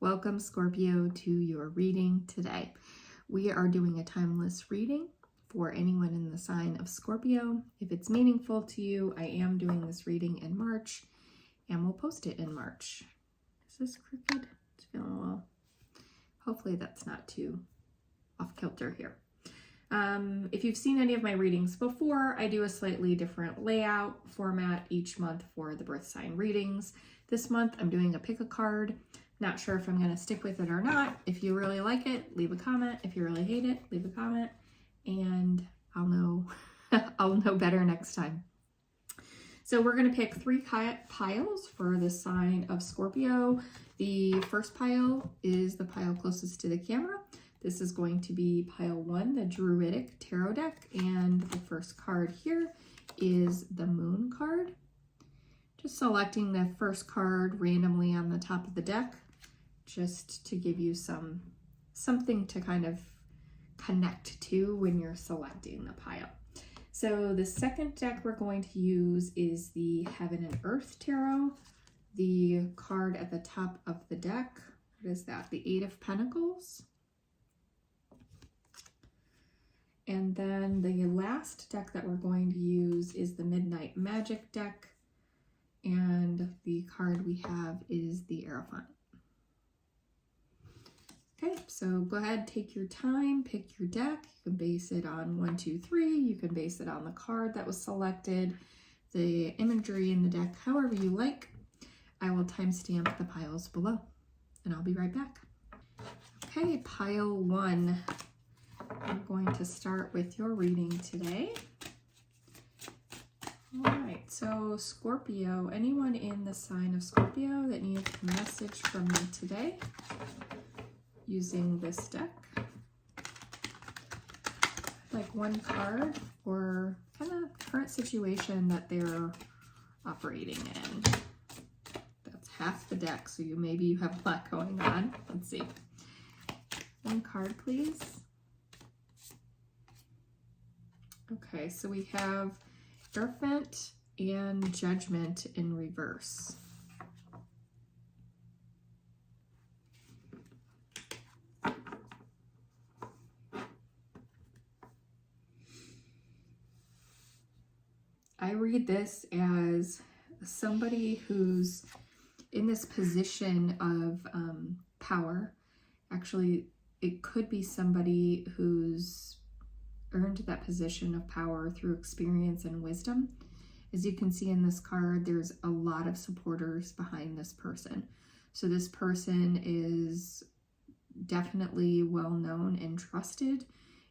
Welcome, Scorpio, to your reading today. We are doing a timeless reading for anyone in the sign of Scorpio. If it's meaningful to you, I am doing this reading in March, and we'll post it in March. Is this crooked? It's feeling a little... Hopefully that's not too off kilter here. If you've seen any of my readings before, I do a slightly different layout format each month for the birth sign readings. This month I'm doing a pick a card. Not sure if I'm going to stick with it or not. If you really like it, leave a comment. If you really hate it, leave a comment, and I'll know I'll know better next time. So we're going to pick 3 piles for the sign of Scorpio. The first pile is the pile closest to the camera. This is going to be pile 1, the Druidic tarot deck, and the first card here is the Moon card. Just selecting the first card randomly on the top of the deck, just to give you something to kind of connect to when you're selecting the pile. So the second deck we're going to use is the Heaven and Earth Tarot. The card at the top of the deck, what is that? The 8 of Pentacles. And then the last deck that we're going to use is the Midnight Magic deck. And the card we have is the Hierophant. Okay, so go ahead, take your time, pick your deck. You can base it on 1, 2, 3. You can base it on the card that was selected, the imagery in the deck, however you like. I will timestamp the piles below, and I'll be right back. Okay, pile 1. I'm going to start with your reading today. All right, so Scorpio, anyone in the sign of Scorpio that needs a message from me today using this deck. Like one card for kind of current situation that they're operating in. That's half the deck, so maybe you have a lot going on. Let's see. One card, please. Okay, so we have Hierophant and Judgment in reverse. I read this as somebody who's in this position of power. Actually, it could be somebody who's earned that position of power through experience and wisdom. As you can see in this card, there's a lot of supporters behind this person. So this person is definitely well known and trusted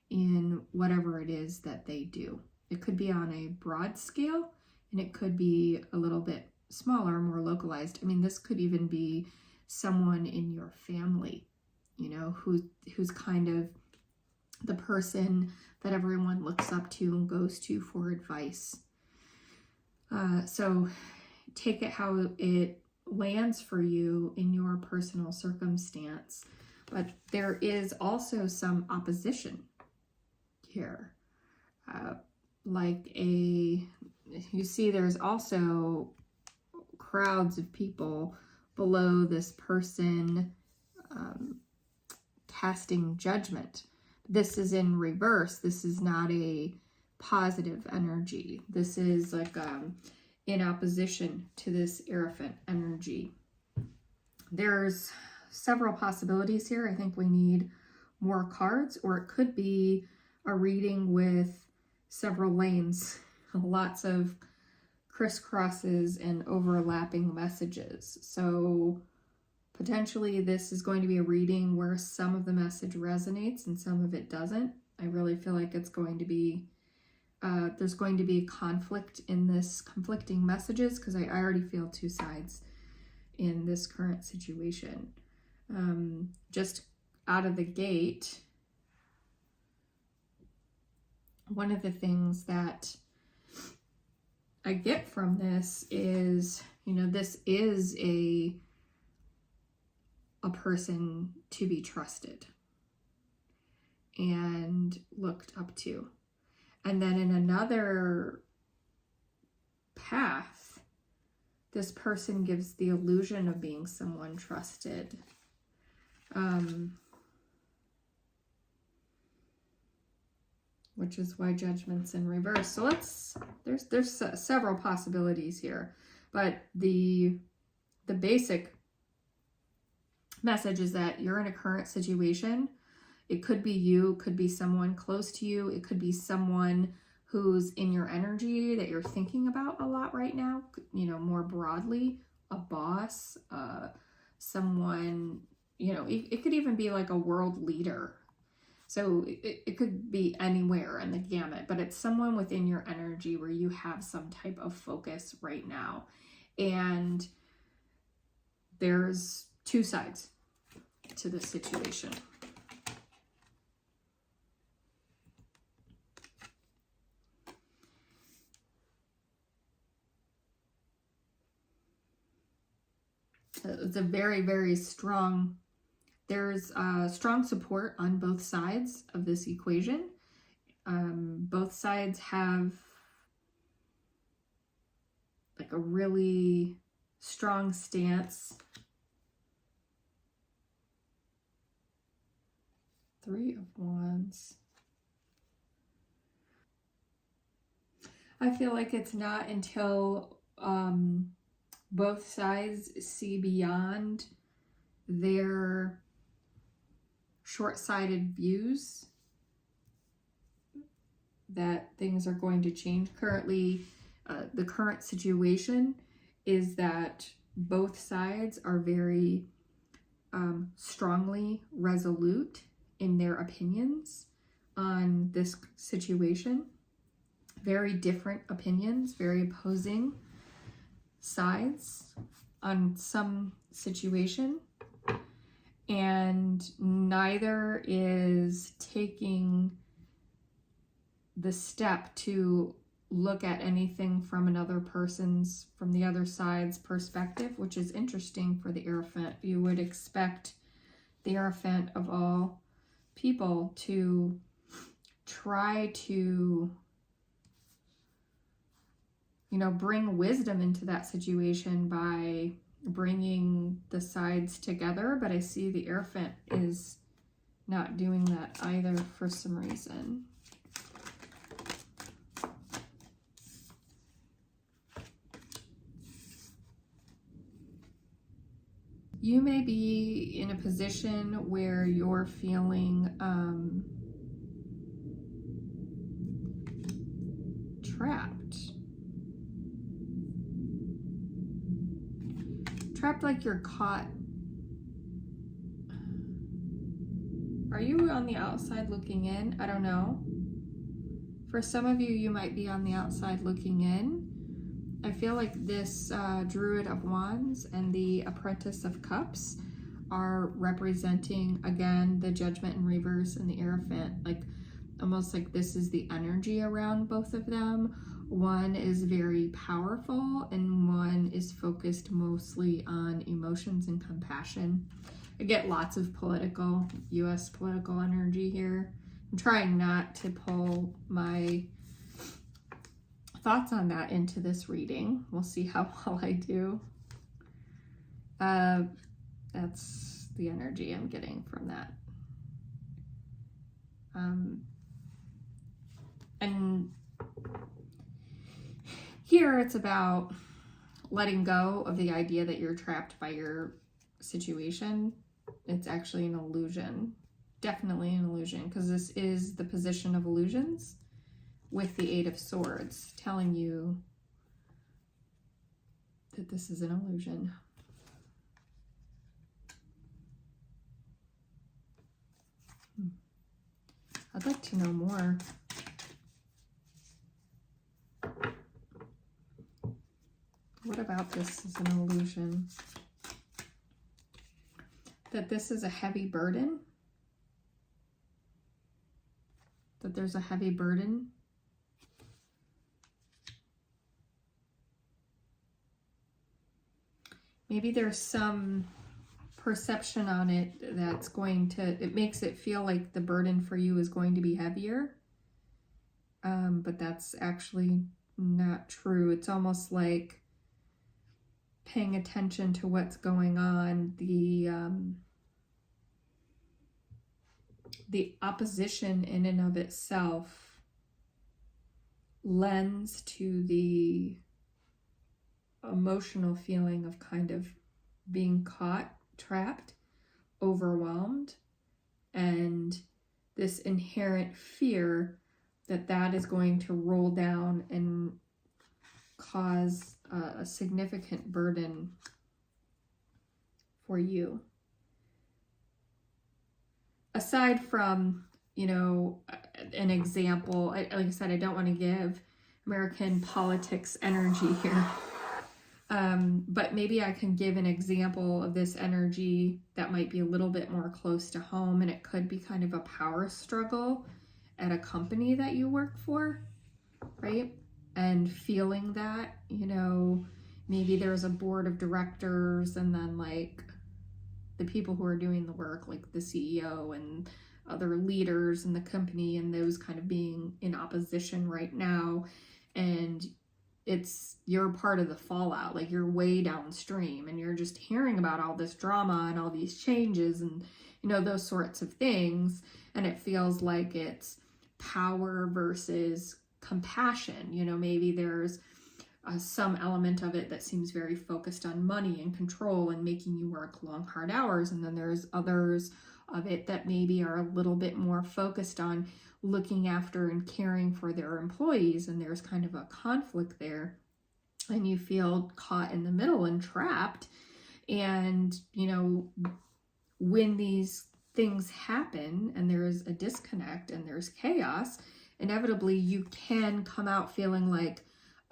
in whatever it is that they do. It could be on a broad scale, and it could be a little bit smaller, more localized. I mean, this could even be someone in your family, you know, who's kind of the person that everyone looks up to and goes to for advice. So take it how it lands for you in your personal circumstance. But there is also some opposition here. You see there's also crowds of people below this person casting judgment. This is in reverse. This is not a positive energy. This is like in opposition to this Hierophant energy. There's several possibilities here. I think we need more cards, or it could be a reading with several lanes, lots of crisscrosses and overlapping messages. So potentially this is going to be a reading where some of the message resonates and some of it doesn't. I really feel like it's going to be, there's going to be conflict in this, conflicting messages, because I already feel 2 sides in this current situation. Just out of the gate, one of the things that I get from this is, you know, this is a person to be trusted and looked up to. And then in another path, this person gives the illusion of being someone trusted, Which is why Judgment's in reverse. So there's several possibilities here, but the basic message is that you're in a current situation. It could be you, could be someone close to you, it could be someone who's in your energy that you're thinking about a lot right now, you know, more broadly, a boss, someone, you know, it could even be like a world leader. So it could be anywhere in the gamut, but it's someone within your energy where you have some type of focus right now. And there's two sides to this situation. It's a very, very strong, there's strong support on both sides of this equation. Both sides have like a really strong stance. Three of Wands. I feel like it's not until both sides see beyond their short-sighted views that things are going to change. Currently, the current situation is that both sides are very strongly resolute in their opinions on this situation. Very different opinions, very opposing sides on some situation, and neither is taking the step to look at anything from from the other side's perspective, which is interesting for the Hierophant. You would expect the Hierophant of all people to try to, you know, bring wisdom into that situation by bringing the sides together, but I see the Hierophant is not doing that either for some reason. You may be in a position where you're feeling trapped. Trapped, like you're caught. Are you on the outside looking in? I don't know. For some of you, you might be on the outside looking in. I feel like this Druid of Wands and the Apprentice of Cups are representing, again, the Judgment in reverse and the Hierophant. Like, almost like this is the energy around both of them. One is very powerful and one is focused mostly on emotions and compassion. I get lots of US political energy here. I'm trying not to pull my thoughts on that into this reading. We'll see how well I do. That's the energy I'm getting from that. And here it's about letting go of the idea that you're trapped by your situation. It's actually an illusion. Definitely an illusion, because this is the position of illusions with the Eight of Swords, telling you that this is an illusion. I'd like to know more. What about this is an illusion? That this is a heavy burden? That there's a heavy burden? Maybe there's some perception on it that's going to, it makes it feel like the burden for you is going to be heavier. But that's actually not true. It's almost like paying attention to what's going on. the opposition in and of itself lends to the emotional feeling of kind of being caught, trapped, overwhelmed, and this inherent fear that that is going to roll down and cause a significant burden for you. Aside from, you know, an example, like I said, I don't want to give American politics energy here. But maybe I can give an example of this energy that might be a little bit more close to home, and it could be kind of a power struggle at a company that you work for, right? And feeling that, you know, maybe there's a board of directors and then like the people who are doing the work, like the CEO and other leaders in the company, and those kind of being in opposition right now. And you're part of the fallout, like you're way downstream and you're just hearing about all this drama and all these changes and, you know, those sorts of things. And it feels like it's power versus compassion. You know, maybe there's some element of it that seems very focused on money and control and making you work long, hard hours. And then there's others of it that maybe are a little bit more focused on looking after and caring for their employees. And there's kind of a conflict there. And you feel caught in the middle and trapped. And, you know, when these things happen and there's a disconnect and there's chaos, inevitably you can come out feeling like,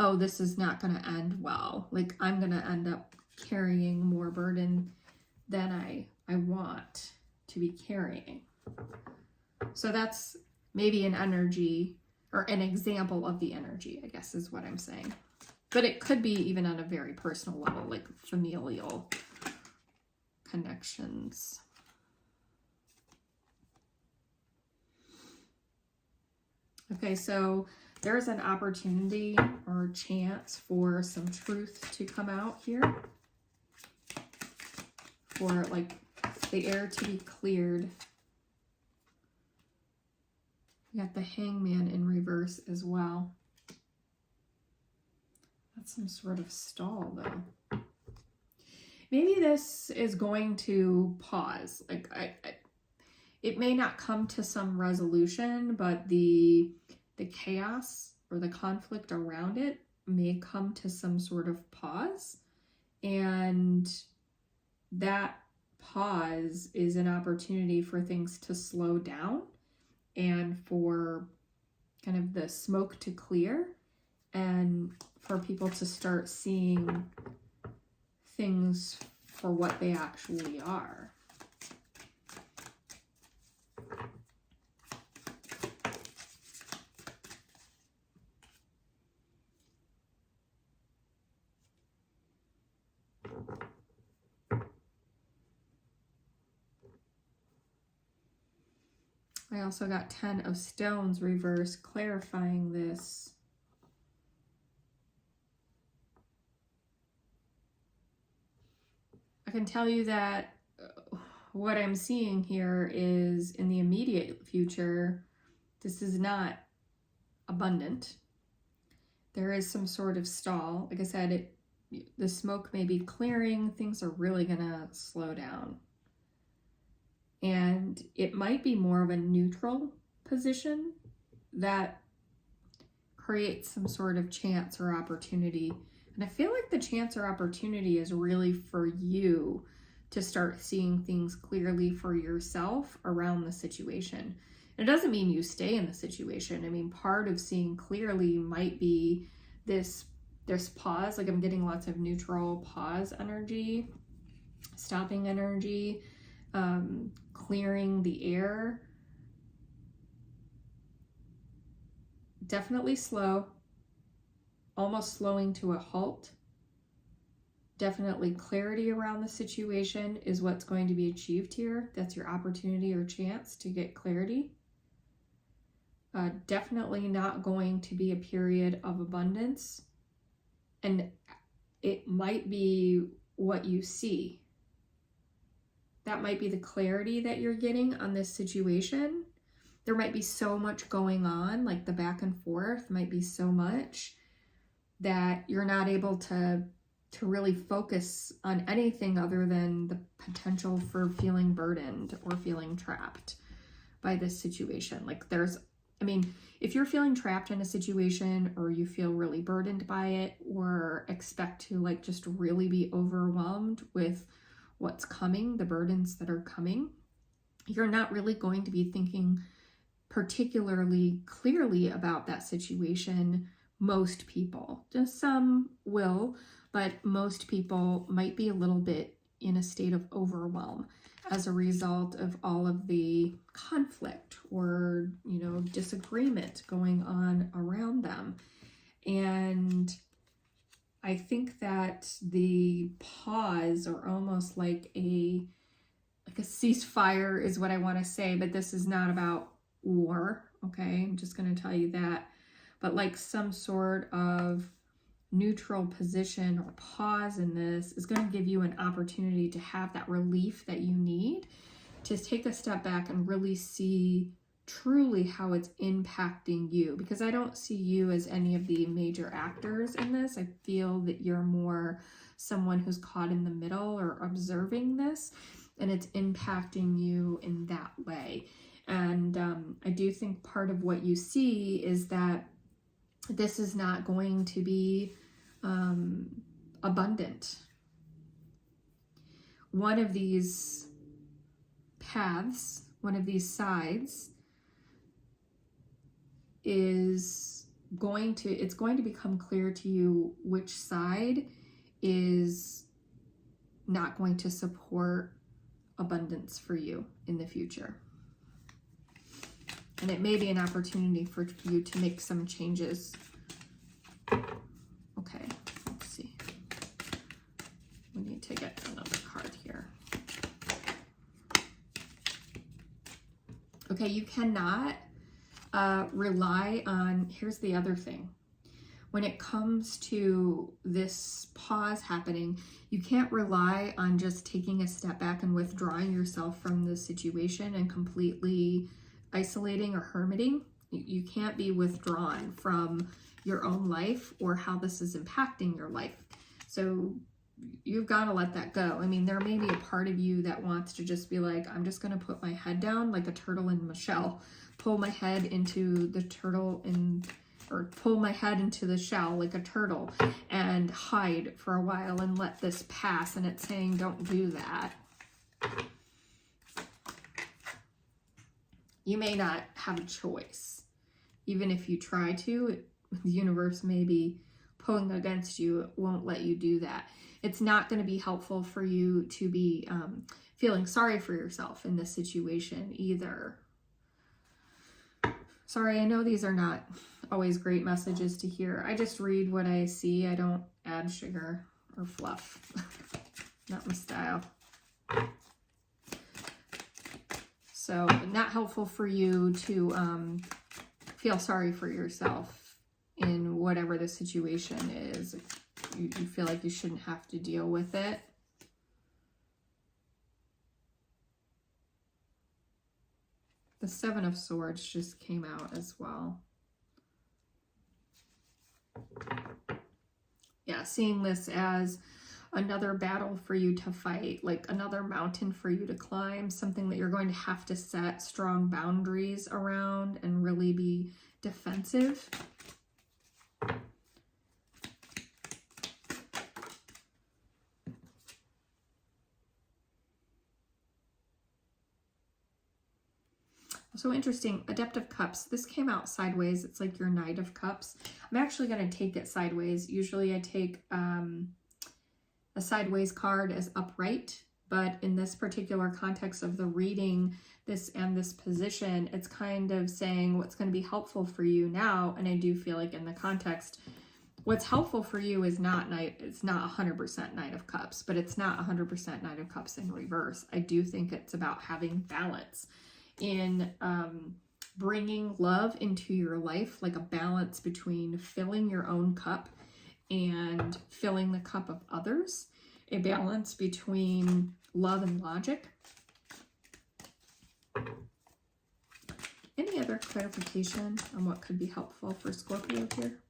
oh, this is not going to end well. Like I'm going to end up carrying more burden than I want to be carrying. So that's maybe an energy or an example of the energy, I guess is what I'm saying. But it could be even on a very personal level, like familial connections. Okay, so there's an opportunity or chance for some truth to come out here. For like the air to be cleared. We got the Hangman in reverse as well. That's some sort of stall though. Maybe this is going to pause. Like it may not come to some resolution, but the chaos or the conflict around it may come to some sort of pause. And that pause is an opportunity for things to slow down and for kind of the smoke to clear and for people to start seeing things for what they actually are. I also got 10 of Stones reverse, clarifying this. I can tell you that what I'm seeing here is in the immediate future, this is not abundant. There is some sort of stall. Like I said, the smoke may be clearing. Things are really going to slow down. And it might be more of a neutral position that creates some sort of chance or opportunity. And I feel like the chance or opportunity is really for you to start seeing things clearly for yourself around the situation. It doesn't mean you stay in the situation. I mean, part of seeing clearly might be this pause. Like I'm getting lots of neutral pause energy, stopping energy, clearing the air. Definitely slow, almost slowing to a halt. Definitely clarity around the situation is what's going to be achieved here. That's your opportunity or chance to get clarity. Definitely not going to be a period of abundance. And it might be what you see. That might be the clarity that you're getting on this situation there might be so much going on, like the back and forth might be so much that you're not able to really focus on anything other than the potential for feeling burdened or feeling trapped by this situation. Like if you're feeling trapped in a situation, or you feel really burdened by it, or expect to like just really be overwhelmed with what's coming, the burdens that are coming, you're not really going to be thinking particularly clearly about that situation. Most people, just some will, but most people might be a little bit in a state of overwhelm as a result of all of the conflict or, disagreement going on around them. And I think that the pause, or almost like a ceasefire is what I want to say, but this is not about war, okay? I'm just going to tell you that. But like some sort of neutral position or pause in this is going to give you an opportunity to have that relief that you need, to take a step back and really see truly how it's impacting you. Because I don't see you as any of the major actors in this. I feel that you're more someone who's caught in the middle or observing this, and it's impacting you in that way. And I do think part of what you see is that this is not going to be abundant. One of these paths, one of these sides it's going to become clear to you which side is not going to support abundance for you in the future. And it may be an opportunity for you to make some changes. Okay, let's see. We need to get another card here. Okay, you cannot rely on, here's the other thing. When it comes to this pause happening, you can't rely on just taking a step back and withdrawing yourself from the situation and completely isolating or hermiting. You can't be withdrawn from your own life or how this is impacting your life. So you've got to let that go. I mean, there may be a part of you that wants to just be like, I'm just going to put my head down like a turtle in my shell, pull my head into the turtle or pull my head into the shell like a turtle and hide for a while and let this pass. And it's saying, don't do that. You may not have a choice. Even if you try to, the universe may be pulling against you. It won't let you do that. It's not going to be helpful for you to be feeling sorry for yourself in this situation either. Sorry, I know these are not always great messages to hear. I just read what I see. I don't add sugar or fluff. Not my style. So not helpful for you to feel sorry for yourself in whatever the situation is. You feel like you shouldn't have to deal with it. The Seven of Swords just came out as well. Yeah, seeing this as another battle for you to fight, like another mountain for you to climb, something that you're going to have to set strong boundaries around and really be defensive. So interesting, Adept of Cups. This came out sideways. It's like your Knight of Cups. I'm actually going to take it sideways. Usually I take a sideways card as upright, but in this particular context of the reading, this position, it's kind of saying what's going to be helpful for you now. And I do feel like in the context, what's helpful for you is not it's not 100% Knight of Cups, but it's not 100% Knight of Cups in reverse. I do think it's about having balance in bringing love into your life, like a balance between filling your own cup and filling the cup of others, a balance between love and logic. Any other clarification on what could be helpful for Scorpio here?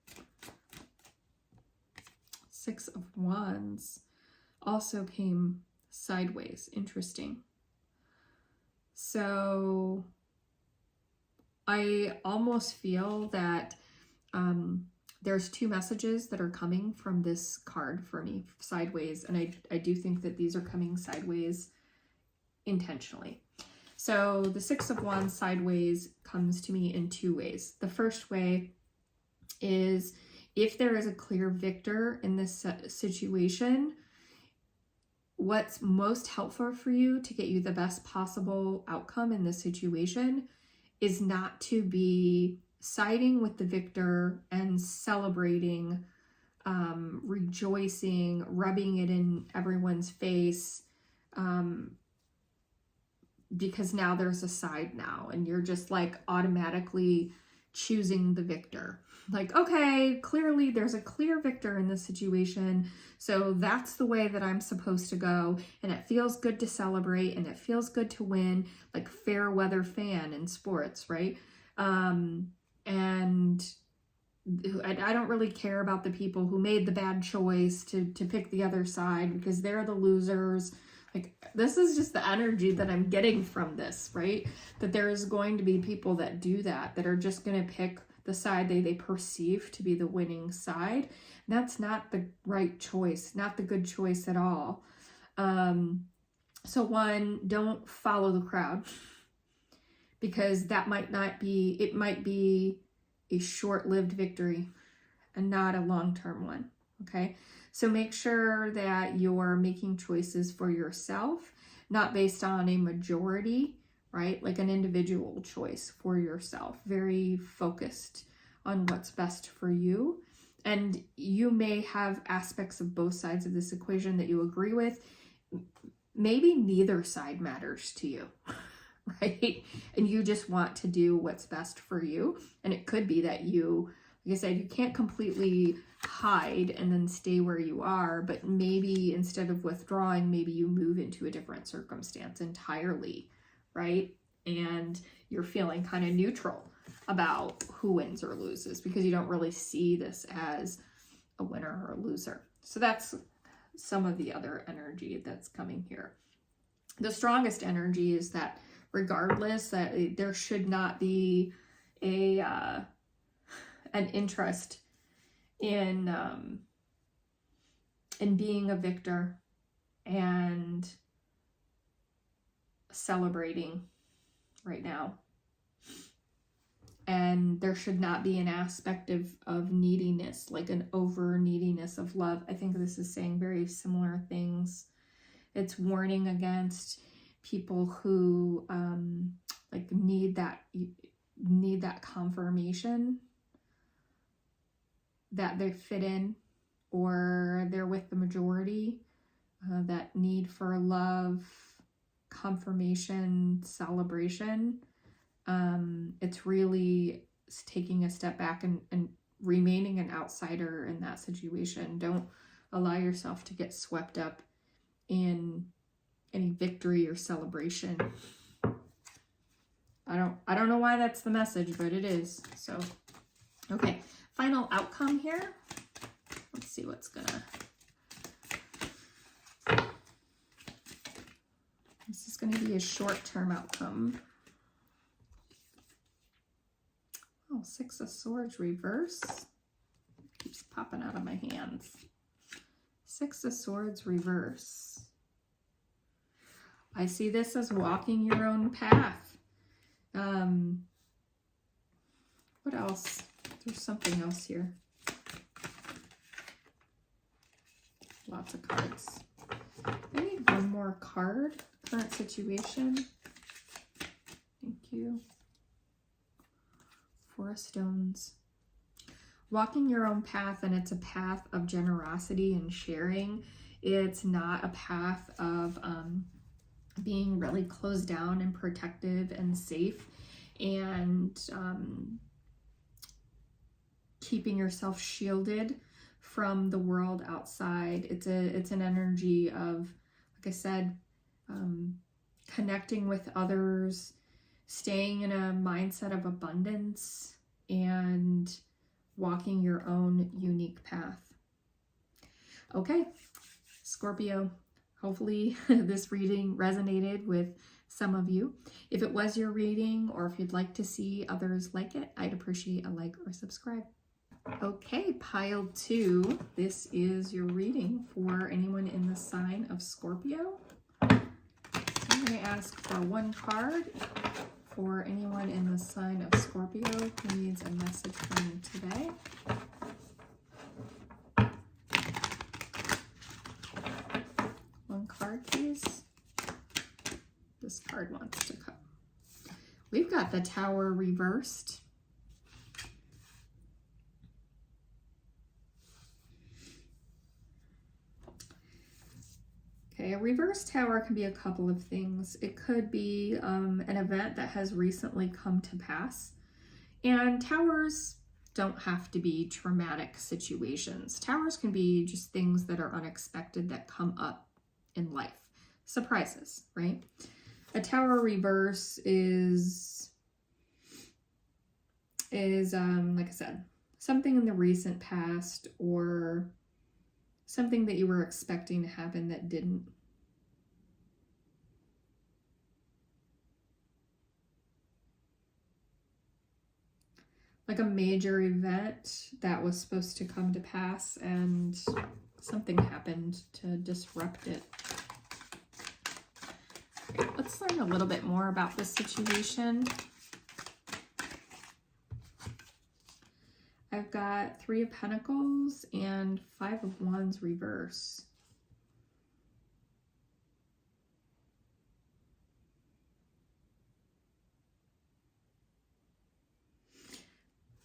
6 of Wands also came sideways. Interesting. So I almost feel that there's 2 messages that are coming from this card for me sideways. And I do think that these are coming sideways intentionally. So the 6 of Wands sideways comes to me in 2 ways. The first way is if there is a clear victor in this situation, what's most helpful for you to get you the best possible outcome in this situation is not to be siding with the victor and celebrating, rejoicing, rubbing it in everyone's face, because now there's a side now and you're just like automatically choosing the victor. Like, okay, clearly there's a clear victor in this situation, so that's the way that I'm supposed to go, and it feels good to celebrate and it feels good to win, like fair weather fan in sports, right? And I don't really care about the people who made the bad choice to pick the other side because they're the losers. Like, this is just the energy that I'm getting from this, right? That there is going to be people that do that are just going to pick the side they perceive to be the winning side. And that's not the right choice, not the good choice at all. So one, don't follow the crowd, because that might not be, it might be a short-lived victory and not a long-term one, okay? So make sure that you're making choices for yourself, not based on a majority, right? Like an individual choice for yourself, very focused on what's best for you. And you may have aspects of both sides of this equation that you agree with. Maybe neither side matters to you, right? And you just want to do what's best for you. And it could be that you, like I said, you can't completely hide and then stay where you are, but maybe instead of withdrawing, maybe you move into a different circumstance entirely, right? And you're feeling kind of neutral about who wins or loses because you don't really see this as a winner or a loser. So that's some of the other energy that's coming here. The strongest energy is that regardless, that there should not be an interest in being a victor and celebrating right now. And there should not be an aspect of neediness, like an over neediness of love. I think this is saying very similar things. It's warning against people who like need that confirmation that they fit in or they're with the majority, that need for love, confirmation, celebration. It's really taking a step back and remaining an outsider in that situation. Don't allow yourself to get swept up in any victory or celebration. I don't know why that's the message, but it is. So, okay. Final outcome here. Let's see what's gonna... This is going to be a short-term outcome. Oh, 6 of Swords reverse. It keeps popping out of my hands. 6 of Swords reverse. I see this as walking your own path. What else? There's something else here. Lots of cards. I need one more card. Current situation. Thank you. 4 of Stones. Walking your own path, and it's a path of generosity and sharing. It's not a path of being really closed down and protective and safe and keeping yourself shielded from the world outside. It's an energy of, like I said, connecting with others, staying in a mindset of abundance and walking your own unique path. Okay, Scorpio, hopefully this reading resonated with some of you. If it was your reading, or if you'd like to see others like it, I'd appreciate a like or subscribe. Okay, pile 2. This is your reading for anyone in the sign of Scorpio. So I'm going to ask for 1 card for anyone in the sign of Scorpio who needs a message from me today. One card, please. This card wants to come. We've got the Tower reversed. Okay, a reverse tower can be a couple of things. It could be an event that has recently come to pass. And towers don't have to be traumatic situations. Towers can be just things that are unexpected that come up in life. Surprises, right? A tower reverse is like I said, something in the recent past or something that you were expecting to happen that didn't. Like a major event that was supposed to come to pass and something happened to disrupt it. Okay, let's learn a little bit more about this situation. I've got 3 of Pentacles and 5 of Wands reverse.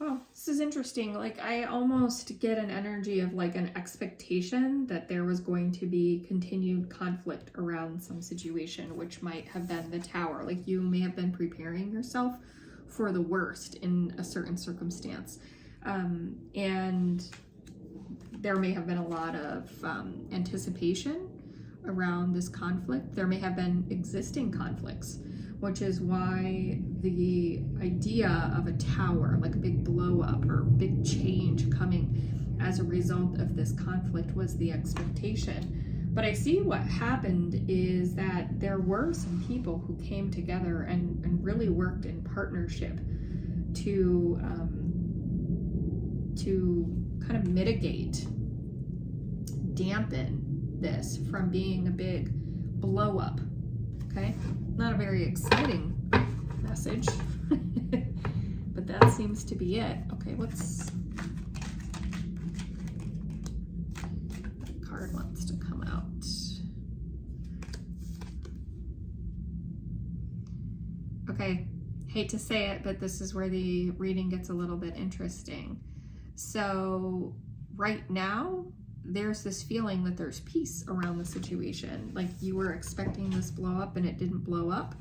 Oh, this is interesting. Like, I almost get an energy of like an expectation that there was going to be continued conflict around some situation, which might have been the Tower. Like, you may have been preparing yourself for the worst in a certain circumstance. And there may have been a lot of anticipation around this conflict. There may have been existing conflicts, which is why the idea of a tower, like a big blow up or big change coming as a result of this conflict, was the expectation. But I see what happened is that there were some people who came together and really worked in partnership to kind of mitigate, dampen this from being a big blow up. Okay, not a very exciting message, but that seems to be it. Okay, what's that card wants to come out? Okay, hate to say it, but this is where the reading gets a little bit interesting. So right now, there's this feeling that there's peace around the situation. Like, you were expecting this blow up and it didn't blow up,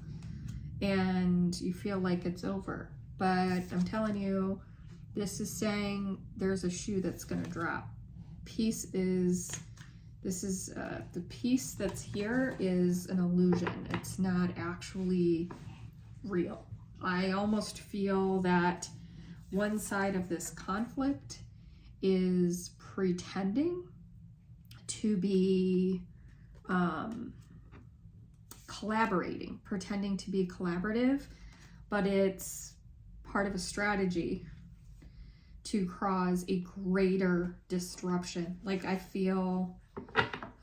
and you feel like it's over. But I'm telling you, this is saying there's a shoe that's going to drop. Peace is, the peace that's here is an illusion. It's not actually real. I almost feel that one side of this conflict is pretending to be collaborating, pretending to be collaborative, but it's part of a strategy to cause a greater disruption. Like, I feel,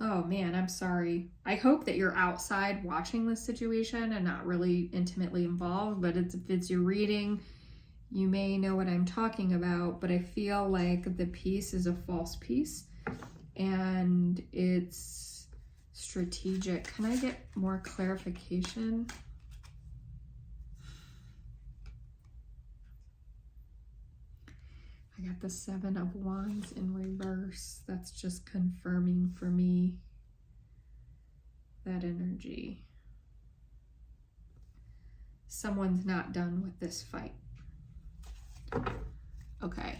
oh man, I'm sorry. I hope that you're outside watching this situation and not really intimately involved, but if it's your reading, you may know what I'm talking about. But I feel like the piece is a false piece and it's strategic. Can I get more clarification? I got the 7 of Wands in reverse. That's just confirming for me that energy. Someone's not done with this fight. Okay.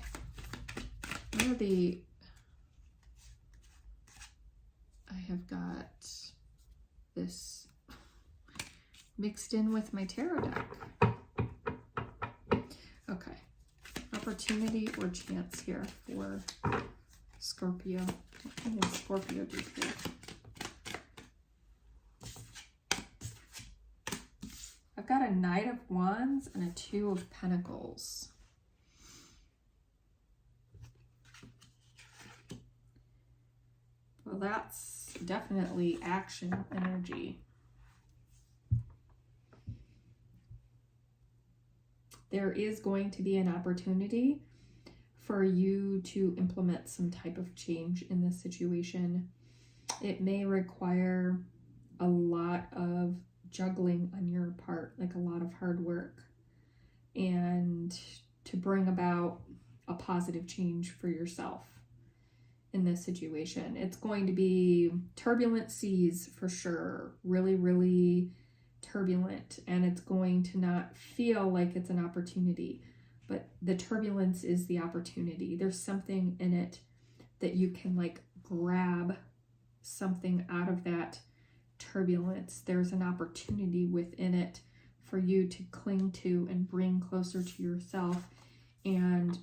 What are the... I have got this mixed in with my tarot deck. opportunity or chance here for Scorpio? What can Scorpio do here? I've got a Knight of Wands and a Two of Pentacles. Well, that's definitely action energy. There is going to be an opportunity for you to implement some type of change in this situation. It may require a lot of juggling on your part, like a lot of hard work, and to bring about a positive change for yourself in this situation. It's going to be turbulent seas for sure, really, really turbulent, and it's going to not feel like it's an opportunity, but the turbulence is the opportunity. There's something in it that you can like grab something out of that turbulence. There's an opportunity within it for you to cling to and bring closer to yourself and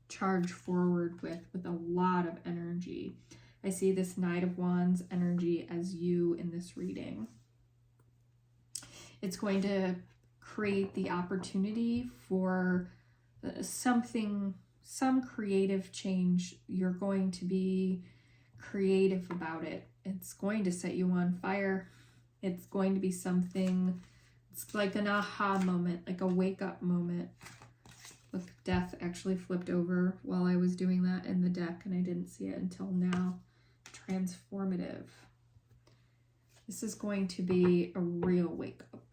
charge forward with a lot of energy. I see this Knight of Wands energy as you in this reading. It's going to create the opportunity for some creative change. You're going to be creative about it. It's going to set you on fire. It's going to be something, it's like an aha moment, like a wake up moment. Look, death actually flipped over while I was doing that in the deck, and I didn't see it until now. Transformative. This is going to be a real wake up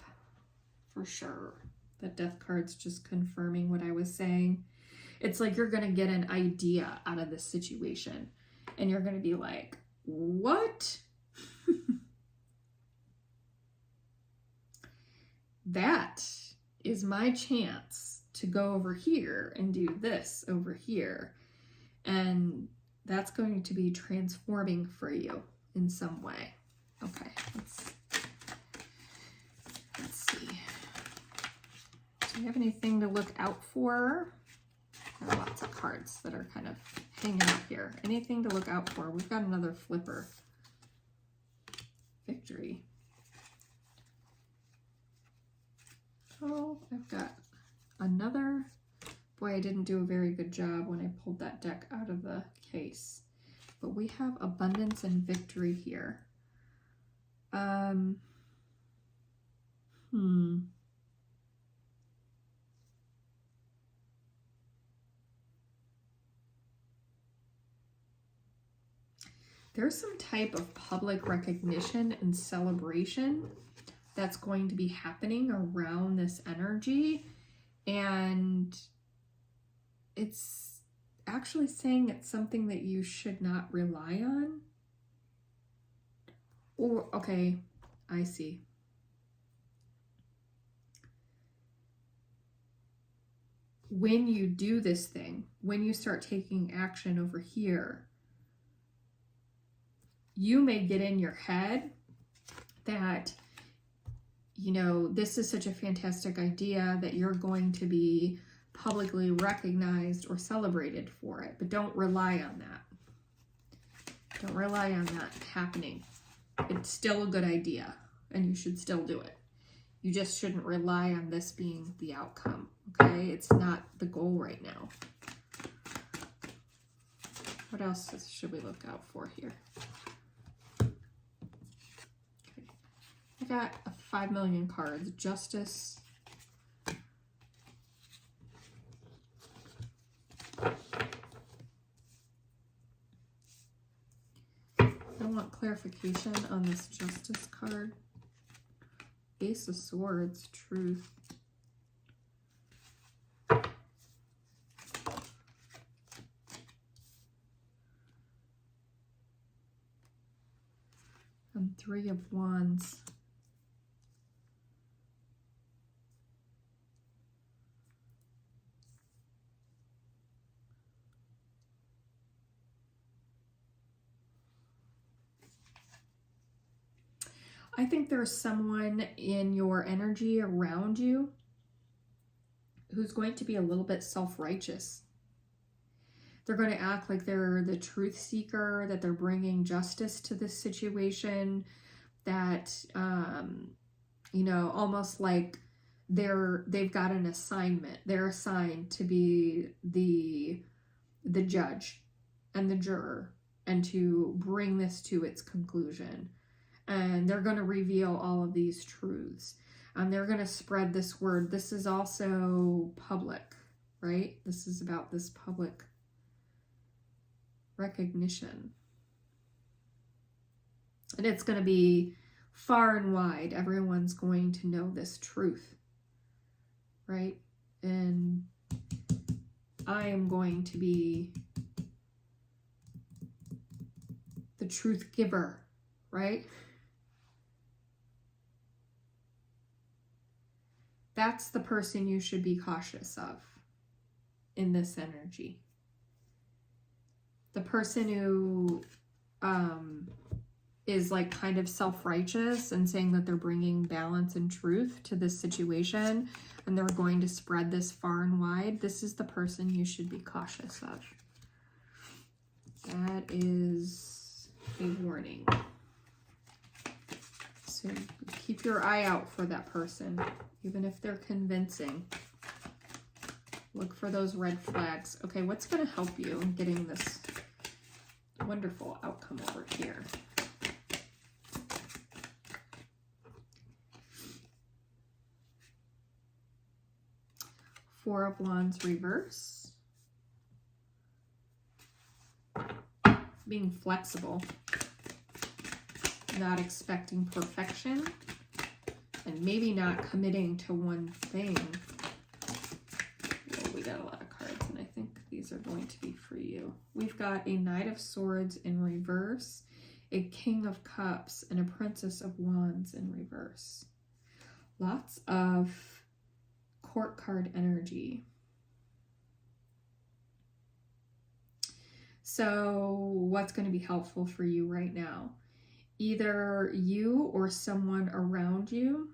for sure. The death card's just confirming what I was saying. It's like you're going to get an idea out of this situation, and you're going to be like, what? That is my chance to go over here and do this over here. And that's going to be transforming for you in some way. Okay, let's see. Do you have anything to look out for? There are lots of cards that are kind of hanging out here. Anything to look out for? We've got another flipper. Victory. Oh, I've got another. Boy, I didn't do a very good job when I pulled that deck out of the case. But we have abundance and victory here. There's some type of public recognition and celebration that's going to be happening around this energy, and it's actually saying it's something that you should not rely on. Or, okay, I see. When you do this thing, when you start taking action over here, you may get in your head that, you know, this is such a fantastic idea that you're going to be publicly recognized or celebrated for it, but don't rely on that. Don't rely on that happening. It's still a good idea, and you should still do it. You just shouldn't rely on this being the outcome, okay? It's not the goal right now. What else should we look out for here? I got 5 million cards. Justice. I want clarification on this Justice card. Ace of Swords. Truth. And 3 of Wands. I think there's someone in your energy around you who's going to be a little bit self-righteous They're going to act like they're the truth seeker, that they're bringing justice to this situation, that, you know, almost like they've got an assignment. They're assigned to be the judge and the juror and to bring this to its conclusion. And they're going to reveal all of these truths. And they're going to spread this word. This is also public, right? This is about this public recognition. And it's going to be far and wide. Everyone's going to know this truth, right? And I am going to be the truth giver, right? That's the person you should be cautious of in this energy. The person who is like kind of self-righteous and saying that they're bringing balance and truth to this situation and they're going to spread this far and wide, this is the person you should be cautious of. That is a warning. So keep your eye out for that person, even if they're convincing. Look for those red flags. Okay, what's going to help you in getting this wonderful outcome over here? Four of Wands reverse. Being flexible. Not expecting perfection. And maybe not committing to one thing. Well, we got a lot of cards, and I think these are going to be for you. We've got a Knight of Swords in reverse, a King of Cups, and a Princess of Wands in reverse. Lots of Court card energy. So what's going to be helpful for you right now? Either you or someone around you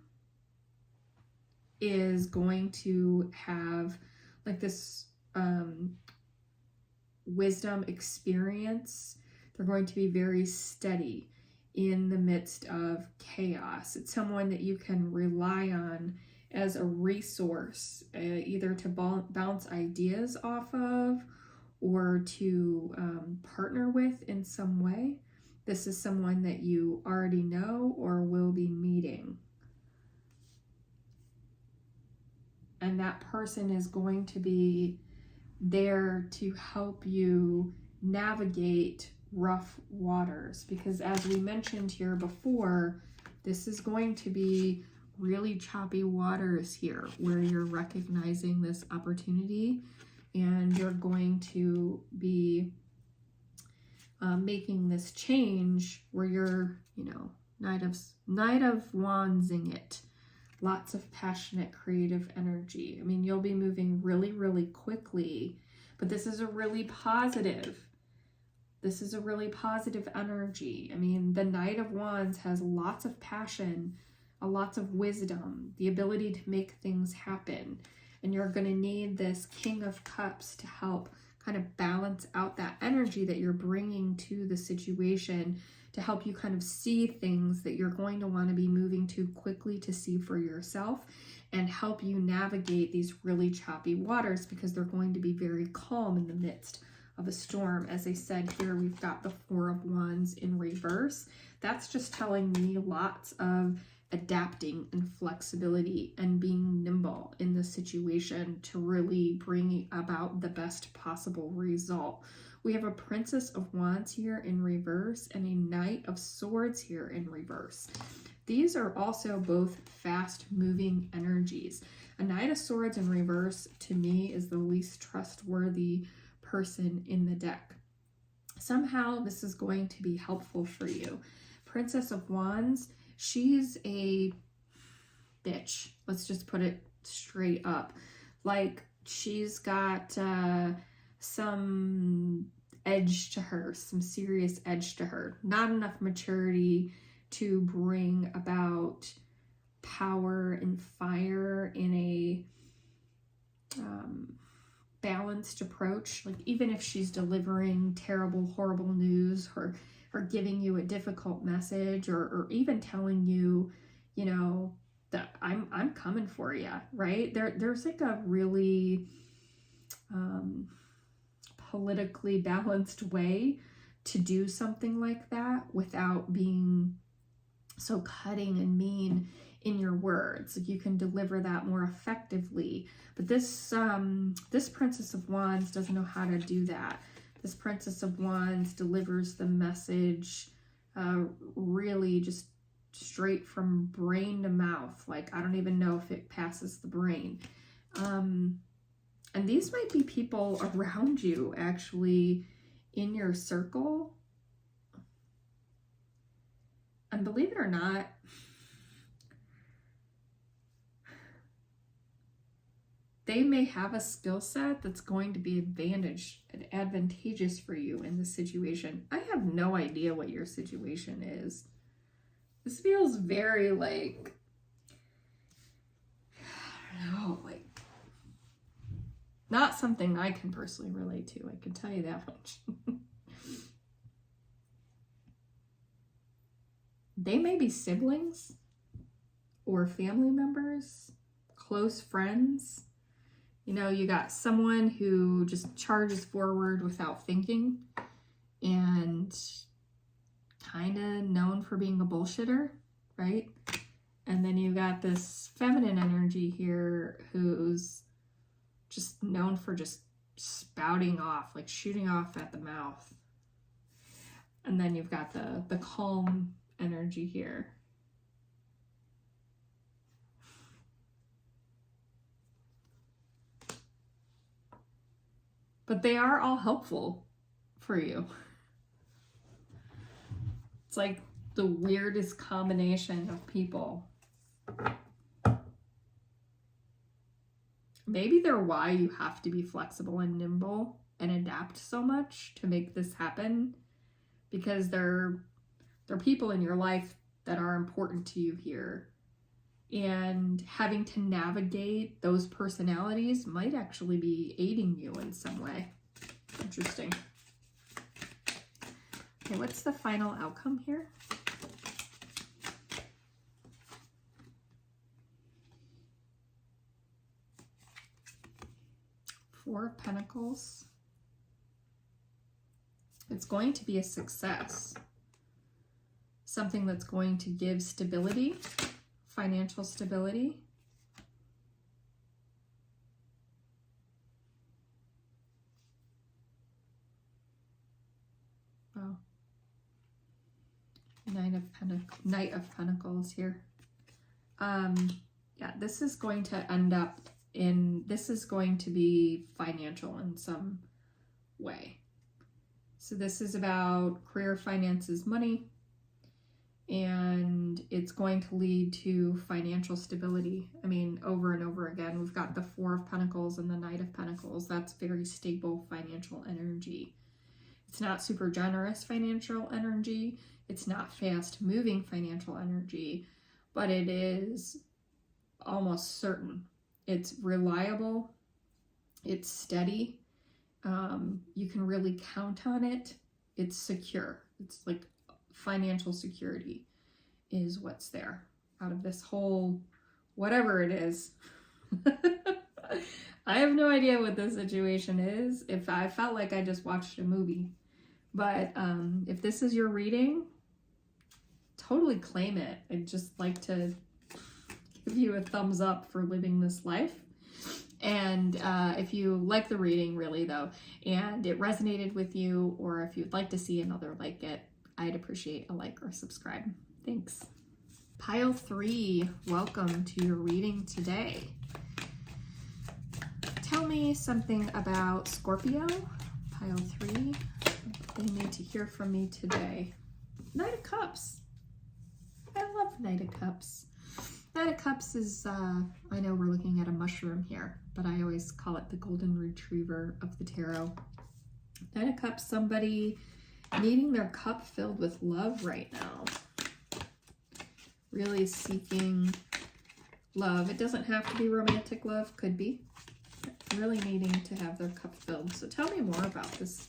is going to have like this wisdom experience. They're going to be very steady in the midst of chaos. It's someone that you can rely on as a resource, either to bounce ideas off of or to partner with in some way. This is someone that you already know or will be meeting. And that person is going to be there to help you navigate rough waters. Because as we mentioned here before, this is going to be really choppy waters here where you're recognizing this opportunity and you're going to be making this change where you're, you know, Knight of Wandsing it. Lots of passionate, creative energy. I mean, you'll be moving really, really quickly, but this is a really positive. This is a really positive energy. I mean, the Knight of Wands has lots of passion, lots of wisdom, the ability to make things happen. And you're going to need this King of Cups to help kind of balance out that energy that you're bringing to the situation, to help you kind of see things that you're going to want to be moving too quickly to see for yourself, and help you navigate these really choppy waters, because they're going to be very calm in the midst of a storm. As I said here, we've got the Four of Wands in reverse. That's just telling me lots of adapting and flexibility and being nimble in the situation to really bring about the best possible result. We have a Princess of Wands here in reverse and a Knight of Swords here in reverse. These are also both fast-moving energies. A Knight of Swords in reverse, to me, is the least trustworthy person in the deck. Somehow, this is going to be helpful for you. Princess of Wands, she's a bitch. Let's just put it straight up. Like, she's got some edge to her, some serious edge to her. Not enough maturity to bring about power and fire in a balanced approach. Like even if she's delivering terrible, horrible news, or giving you a difficult message, or even telling you, you know, that I'm coming for you, right? There's like a really politically balanced way to do something like that without being so cutting and mean in your words. Like you can deliver that more effectively. But this this Princess of Wands doesn't know how to do that. This Princess of Wands delivers the message really just straight from brain to mouth. Like I don't even know if it passes the brain. And these might be people around you, actually, in your circle. And believe it or not, they may have a skill set that's going to be advantageous for you in this situation. I have no idea what your situation is. This feels very like, I don't know, like, not something I can personally relate to. I can tell you that much. They may be siblings or family members, close friends. You know, you got someone who just charges forward without thinking and kind of known for being a bullshitter, right? And then you got this feminine energy here who's just known for just spouting off, like shooting off at the mouth. And then you've got the calm energy here. But they are all helpful for you. It's like the weirdest combination of people. Maybe they're why you have to be flexible and nimble and adapt so much to make this happen, because they're people in your life that are important to you here. And having to navigate those personalities might actually be aiding you in some way. Interesting. Okay, what's the final outcome here? Four of Pentacles. It's going to be a success. Something that's going to give stability, financial stability. Wow. Knight of Pentacles here. Yeah, this is going to end up this is going to be financial in some way. So this is about career, finances, money, and it's going to lead to financial stability. I mean, over and over again, we've got the Four of Pentacles and the Knight of Pentacles. That's very stable financial energy. It's not super generous financial energy. It's not fast moving financial energy, but it is almost certain. It's reliable. It's steady. You can really count on it. It's secure. It's like financial security is what's there out of this whole, whatever it is. I have no idea what this situation is. If I felt like I just watched a movie, but if this is your reading, totally claim it. I'd just like to give you a thumbs up for living this life. And if you like the reading, really though, and it resonated with you, or if you'd like to see another like it, I'd appreciate a like or subscribe. Thanks. Pile 3, welcome to your reading today. Tell me something about Scorpio. Pile 3, they need to hear from me today. Knight of Cups. I love Knight of Cups. Knight of Cups is, I know we're looking at a mushroom here, but I always call it the golden retriever of the tarot. Knight of Cups, somebody needing their cup filled with love right now. Really seeking love. It doesn't have to be romantic love, could be. really needing to have their cup filled. So tell me more about this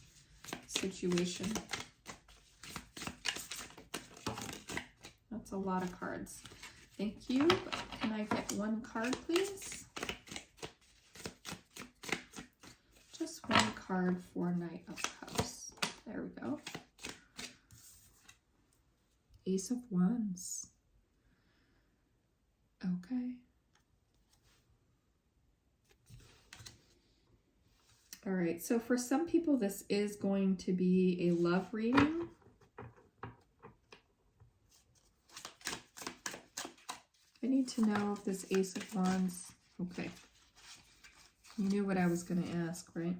situation. That's a lot of cards. Thank you. Can I get one card, please? Just one card for Knight of Cups. There we go. Ace of Wands. Okay. All right, so for some people, this is going to be a love reading. I need to know if this Ace of Wands, okay. You knew what I was going to ask, right?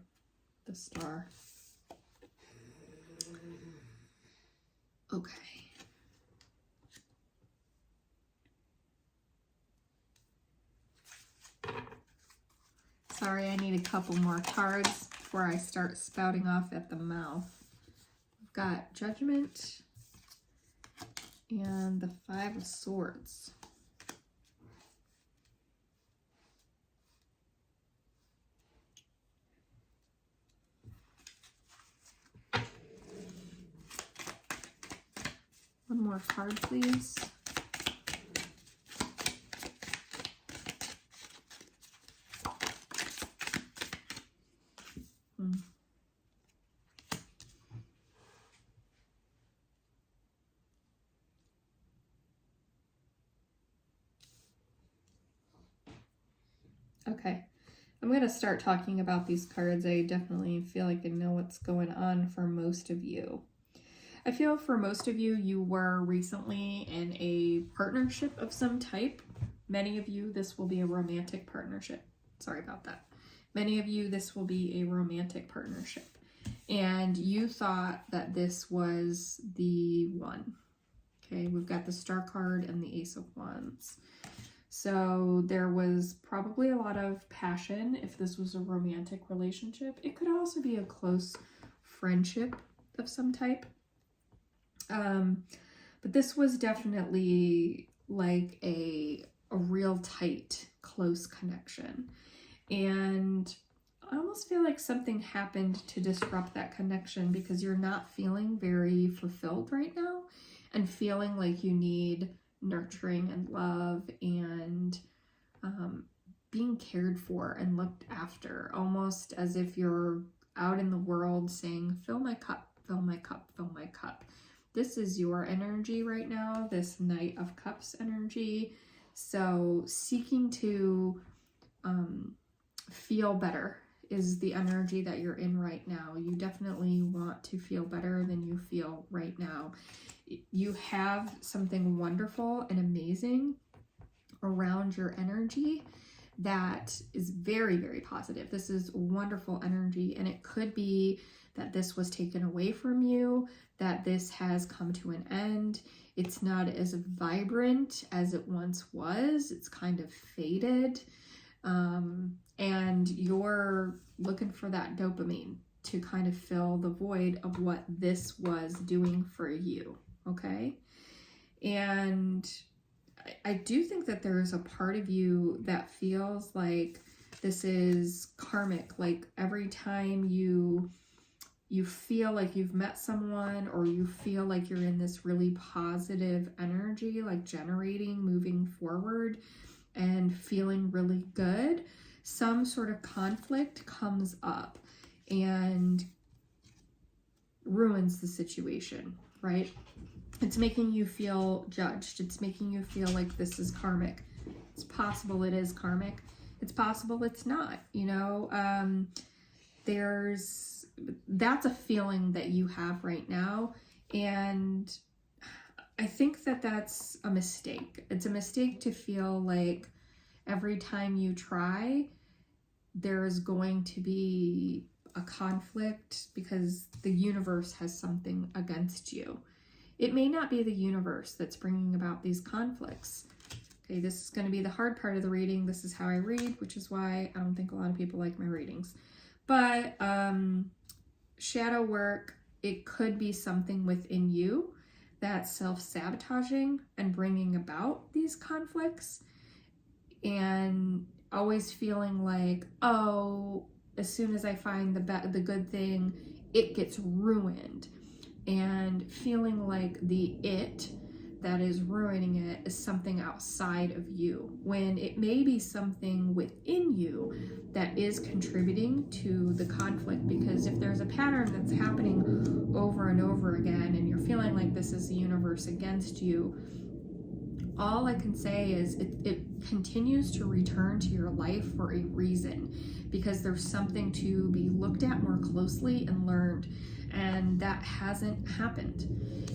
The Star. Okay. Sorry, I need a couple more cards before I start spouting off at the mouth. We've got Judgment and the Five of Swords. One more card, please. Okay, I'm going to start talking about these cards. I definitely feel like I know what's going on for most of you. I feel for most of you, you were recently in a partnership of some type. Many of you, this will be a romantic partnership. Sorry about that. Many of you, this will be a romantic partnership. And you thought that this was the one. Okay, we've got the Star card and the Ace of Wands. So there was probably a lot of passion if this was a romantic relationship. It could also be a close friendship of some type. But this was definitely like a real tight, close connection. And I almost feel like something happened to disrupt that connection because you're not feeling very fulfilled right now and feeling like you need nurturing and love and being cared for and looked after, almost as if you're out in the world saying, fill my cup, fill my cup, fill my cup. This is your energy right now, this Knight of Cups energy. So seeking to feel better is the energy that you're in right now. You definitely want to feel better than you feel right now. You have something wonderful and amazing around your energy that is very, very positive. This is wonderful energy, and it could be that this was taken away from you, that this has come to an end. It's not as vibrant as it once was. It's kind of faded. And you're looking for that dopamine to kind of fill the void of what this was doing for you, okay? And I do think that there is a part of you that feels like this is karmic, like every time you feel like you've met someone or you feel like you're in this really positive energy, like generating, moving forward and feeling really good, some sort of conflict comes up and ruins the situation, right? It's making you feel judged. It's making you feel like this is karmic. It's possible it is karmic. It's possible it's not, you know? That's a feeling that you have right now. And I think that that's a mistake. It's a mistake to feel like every time you try, there's going to be a conflict because the universe has something against you. It may not be the universe that's bringing about these conflicts. Okay, this is going to be the hard part of the reading. This is how I read, which is why I don't think a lot of people like my readings. But shadow work, it could be something within you that's self-sabotaging and bringing about these conflicts. And always feeling like, oh, as soon as I find the good thing, it gets ruined, and feeling like the it that is ruining it is something outside of you, when it may be something within you that is contributing to the conflict. Because if there's a pattern that's happening over and over again, and you're feeling like this is the universe against you, all I can say is it continues to return to your life for a reason, because there's something to be looked at more closely and learned, and that hasn't happened.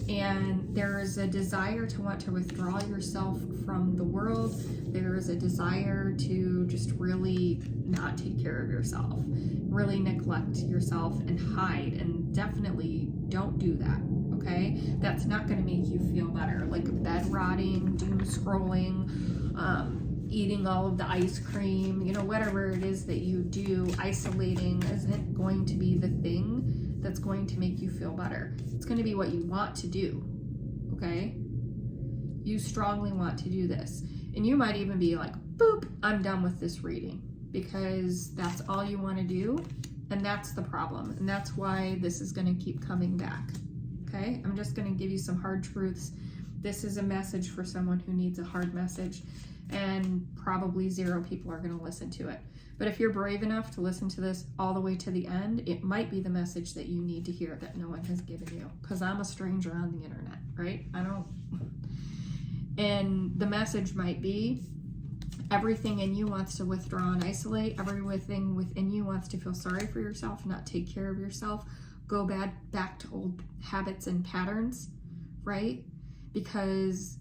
And there is a desire to want to withdraw yourself from the world. There is a desire to just really not take care of yourself, really neglect yourself and hide, and definitely don't do that. Okay, that's not going to make you feel better. Like bed rotting, doom scrolling, eating all of the ice cream, you know, whatever it is that you do, isolating isn't going to be the thing that's going to make you feel better. It's going to be what you want to do. Okay, you strongly want to do this, and you might even be like, boop, I'm done with this reading, because that's all you want to do, and that's the problem, and that's why this is going to keep coming back. Okay, I'm just going to give you some hard truths. This is a message for someone who needs a hard message, and probably 0 people are going to listen to it. But if you're brave enough to listen to this all the way to the end, it might be the message that you need to hear that no one has given you. Because I'm a stranger on the internet, right? And the message might be, everything in you wants to withdraw and isolate. Everything within you wants to feel sorry for yourself, not take care of yourself, go back to old habits and patterns, right? Because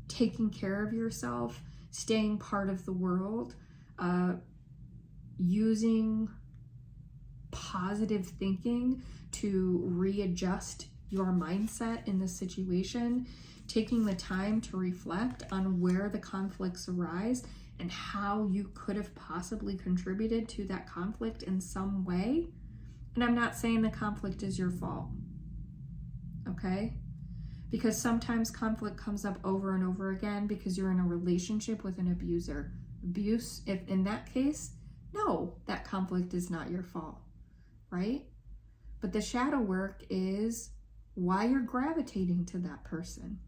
taking care of yourself, staying part of the world, using positive thinking to readjust your mindset in the situation, taking the time to reflect on where the conflicts arise and how you could have possibly contributed to that conflict in some way. And I'm not saying the conflict is your fault, okay? Because sometimes conflict comes up over and over again because you're in a relationship with an abuser. Abuse, if in that case, no, that conflict is not your fault, right? But the shadow work is why you're gravitating to that person,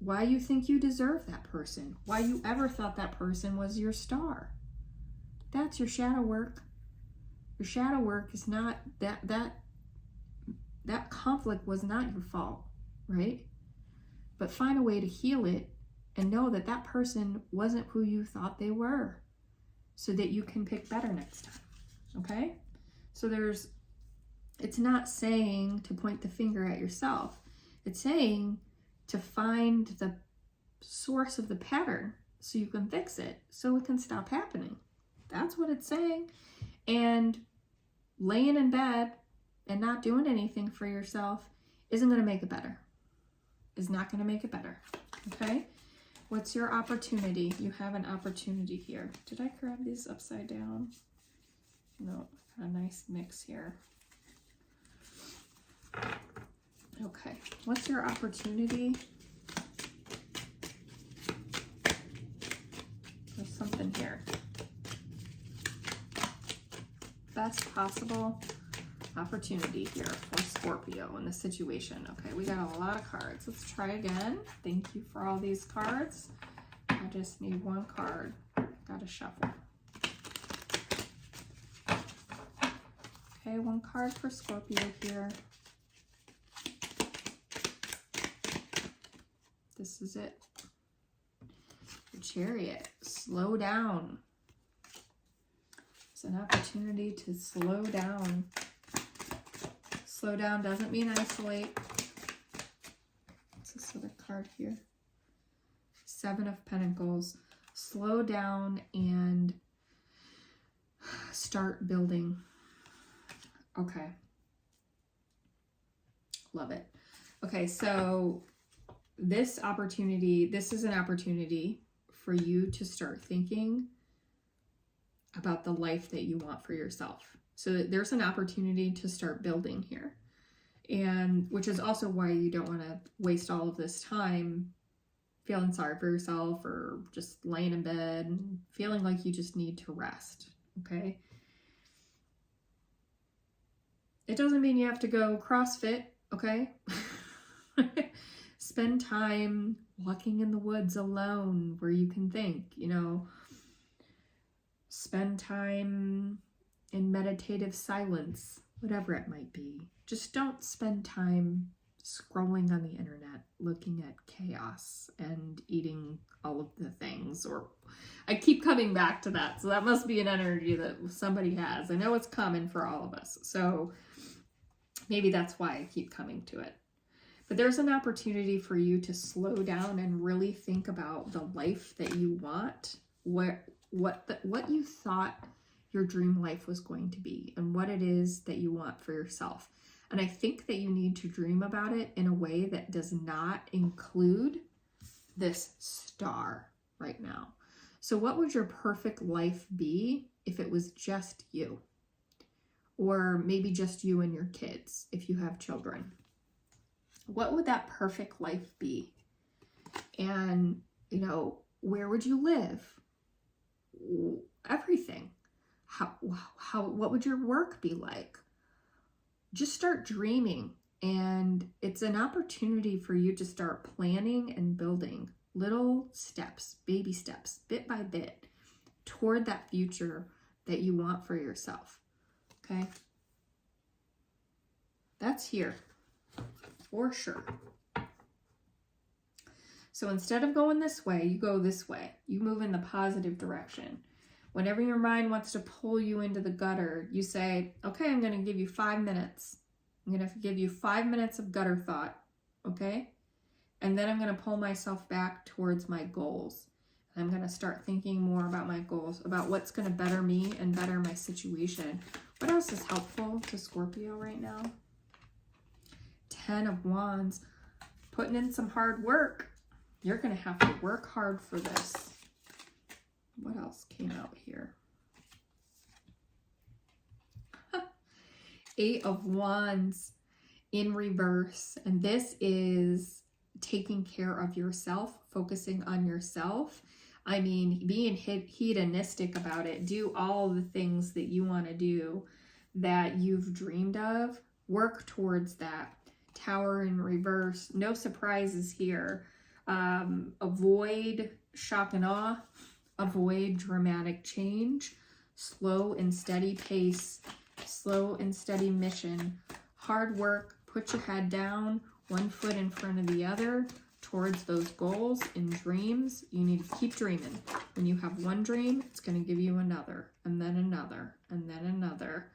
why you think you deserve that person, why you ever thought that person was your star. That's your shadow work. Your shadow work is not that conflict was not your fault, right? But find a way to heal it and know that that person wasn't who you thought they were, so that you can pick better next time, okay? So it's not saying to point the finger at yourself. It's saying to find the source of the pattern so you can fix it, so it can stop happening. That's what it's saying. And laying in bed and not doing anything for yourself isn't going to make it better. Is not going to make it better. Okay? What's your opportunity? You have an opportunity here. Did I grab these upside down? No, got a nice mix here. Okay. What's your opportunity? There's something here. Best possible opportunity here for Scorpio in the situation. Okay, we got a lot of cards. Let's try again. Thank you for all these cards. I just need one card. Gotta shuffle. Okay, one card for Scorpio here. This is it. The Chariot. Slow down. It's an opportunity to slow down. Slow down doesn't mean isolate. What's this other card here? 7 of Pentacles. Slow down and start building. Okay. Love it. Okay, so this is an opportunity for you to start thinking about the life that you want for yourself. So there's an opportunity to start building here. And which is also why you don't want to waste all of this time feeling sorry for yourself or just laying in bed and feeling like you just need to rest, okay? It doesn't mean you have to go CrossFit, okay? Spend time walking in the woods alone where you can think, you know. Spend time in meditative silence, whatever it might be. Just don't spend time scrolling on the internet, looking at chaos and eating all of the things. Or I keep coming back to that. So that must be an energy that somebody has. I know it's common for all of us. So maybe that's why I keep coming to it. But there's an opportunity for you to slow down and really think about the life that you want, what you thought your dream life was going to be, and what it is that you want for yourself. And I think that you need to dream about it in a way that does not include this star right now. So what would your perfect life be if it was just you? Or maybe just you and your kids, if you have children. What would that perfect life be? And, you know, where would you live? Everything. What would your work be like? Just start dreaming, and it's an opportunity for you to start planning and building little steps, baby steps, bit by bit, toward that future that you want for yourself. Okay? That's here. For sure. So instead of going this way, you go this way. You move in the positive direction. Whenever your mind wants to pull you into the gutter, you say, okay, I'm going to give you 5 minutes. I'm going to give you 5 minutes of gutter thought, okay? And then I'm going to pull myself back towards my goals. I'm going to start thinking more about my goals, about what's going to better me and better my situation. What else is helpful to Scorpio right now? 10 of Wands, putting in some hard work. You're going to have to work hard for this. What else came out here? 8 of Wands in reverse. And this is taking care of yourself, focusing on yourself. I mean, being hedonistic about it. Do all the things that you want to do that you've dreamed of. Work towards that. Tower in reverse. No surprises here. Avoid shock and awe. Avoid dramatic change. Slow and steady pace. Slow and steady mission. Hard work. Put your head down. One foot in front of the other towards those goals and dreams. You need to keep dreaming. When you have one dream, it's going to give you another, and then another, and then another.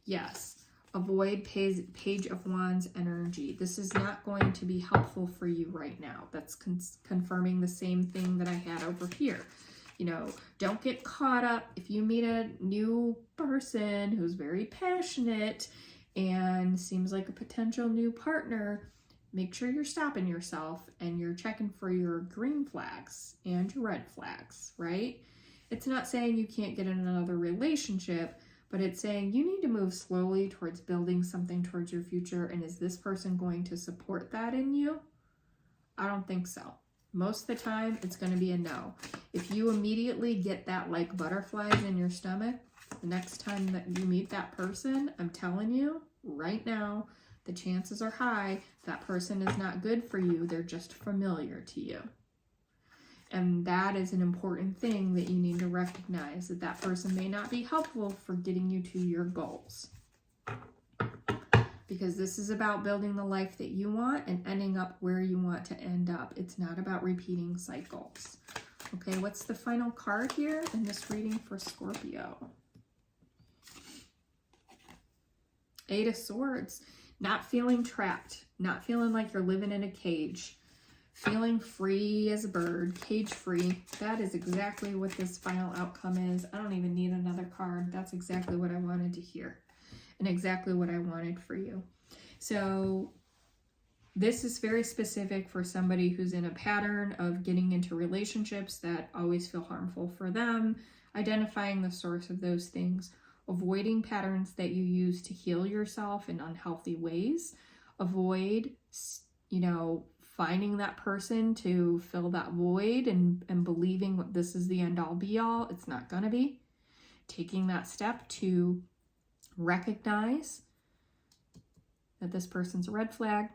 Yes. Avoid Page of Wands energy. This is not going to be helpful for you right now. That's confirming the same thing that I had over here. You know, don't get caught up if you meet a new person who's very passionate and seems like a potential new partner. Make sure you're stopping yourself and you're checking for your green flags and your red flags, right? It's not saying you can't get in another relationship, but it's saying you need to move slowly towards building something towards your future. And is this person going to support that in you? I don't think so. Most of the time, it's going to be a no. If you immediately get that like butterflies in your stomach, the next time that you meet that person, I'm telling you right now, the chances are high that person is not good for you. They're just familiar to you. And that is an important thing that you need to recognize, that that person may not be helpful for getting you to your goals. Because this is about building the life that you want and ending up where you want to end up. It's not about repeating cycles. Okay, what's the final card here in this reading for Scorpio? 8 of Swords. Not feeling trapped. Not feeling like you're living in a cage. Feeling free as a bird, cage free. That is exactly what this final outcome is. I don't even need another card. That's exactly what I wanted to hear and exactly what I wanted for you. So this is very specific for somebody who's in a pattern of getting into relationships that always feel harmful for them, identifying the source of those things, avoiding patterns that you use to heal yourself in unhealthy ways, avoid, finding that person to fill that void and believing that this is the end all be all. It's not gonna be. Taking that step to recognize that this person's a red flag,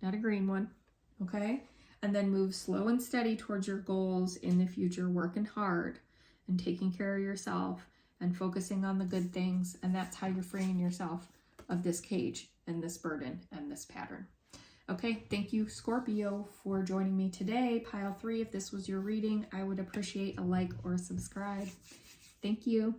not a green one, okay? And then move slow and steady towards your goals in the future, working hard and taking care of yourself and focusing on the good things. And that's how you're freeing yourself of this cage and this burden and this pattern. Okay, thank you, Scorpio, for joining me today. Pile 3, if this was your reading, I would appreciate a like or a subscribe. Thank you.